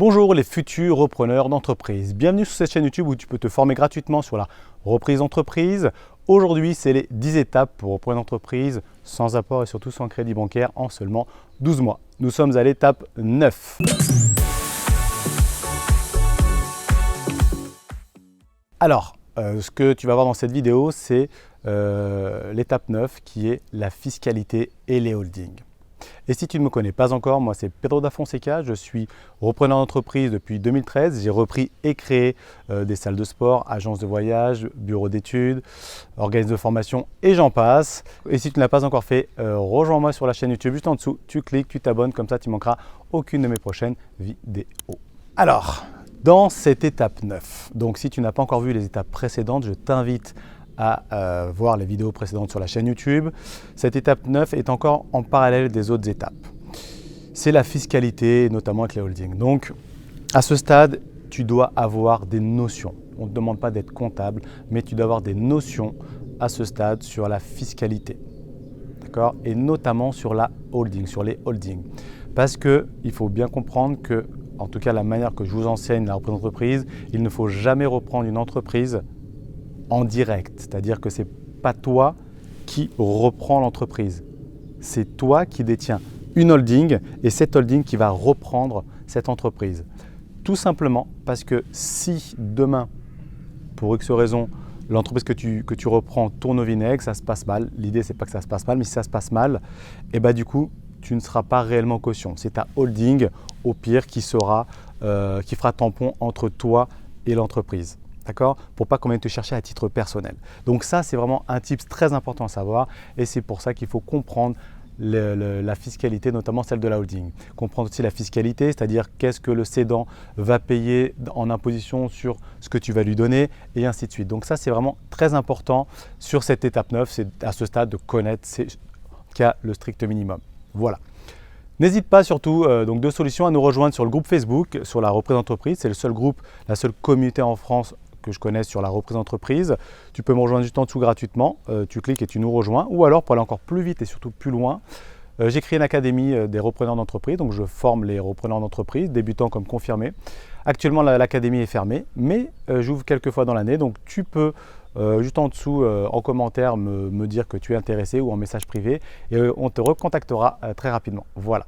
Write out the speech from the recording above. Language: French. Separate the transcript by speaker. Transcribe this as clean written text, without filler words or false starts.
Speaker 1: Bonjour les futurs repreneurs d'entreprise. Bienvenue sur cette chaîne YouTube où tu peux te former gratuitement sur la reprise d'entreprise. Aujourd'hui, c'est les 10 étapes pour reprendre une entreprise sans apport et surtout sans crédit bancaire en seulement 12 mois. Nous sommes à l'étape 9. Alors, ce que tu vas voir dans cette vidéo, c'est l'étape 9 qui est la fiscalité et les holdings. Et si tu ne me connais pas encore, moi c'est Pedro da Fonseca, je suis repreneur d'entreprise depuis 2013. J'ai repris et créé des salles de sport, agences de voyage, bureaux d'études, organismes de formation et j'en passe. Et si tu ne l'as pas encore fait, rejoins-moi sur la chaîne YouTube juste en dessous, tu cliques, tu t'abonnes, comme ça tu ne manqueras aucune de mes prochaines vidéos. Alors, dans cette étape 9, donc si tu n'as pas encore vu les étapes précédentes, je t'invite à voir les vidéos précédentes sur la chaîne YouTube. Cette étape 9 est encore en parallèle des autres étapes. C'est la fiscalité, notamment avec les holdings. Donc, à ce stade, tu dois avoir des notions. On ne te demande pas d'être comptable, mais tu dois avoir des notions à ce stade sur la fiscalité. D'accord ? Et notamment sur la holding, sur les holdings. Parce qu'il faut bien comprendre que, en tout cas la manière que je vous enseigne la reprise d'entreprise, il ne faut jamais reprendre une entreprise en direct, c'est-à-dire que ce n'est pas toi qui reprends l'entreprise, c'est toi qui détiens une holding et cette holding qui va reprendre cette entreprise. Tout simplement parce que si demain, pour X raison, l'entreprise que tu reprends tourne au vinaigre, ça se passe mal, l'idée c'est pas que ça se passe mal, mais si ça se passe mal, et bah du coup tu ne seras pas réellement caution. C'est ta holding au pire qui fera tampon entre toi et l'entreprise. D'accord ? Pour pas qu'on vienne te chercher à titre personnel. Donc ça, c'est vraiment un tip très important à savoir et c'est pour ça qu'il faut comprendre la fiscalité, notamment celle de la holding. Comprendre aussi la fiscalité, c'est-à-dire qu'est-ce que le cédant va payer en imposition sur ce que tu vas lui donner et ainsi de suite. Donc ça, c'est vraiment très important sur cette étape 9, c'est à ce stade de connaître le strict minimum. Voilà. N'hésite pas surtout, donc deux solutions, à nous rejoindre sur le groupe Facebook, sur la reprise d'entreprise. C'est le seul groupe, la seule communauté en France que je connaisse sur la reprise d'entreprise. Tu peux me rejoindre juste en dessous gratuitement, tu cliques et tu nous rejoins. Ou alors, pour aller encore plus vite et surtout plus loin, j'ai créé une académie des repreneurs d'entreprise. Donc je forme les repreneurs d'entreprise, débutants comme confirmés. Actuellement, l'académie est fermée, mais j'ouvre quelques fois dans l'année. Donc tu peux juste en dessous, en commentaire, me dire que tu es intéressé ou en message privé et on te recontactera très rapidement. Voilà.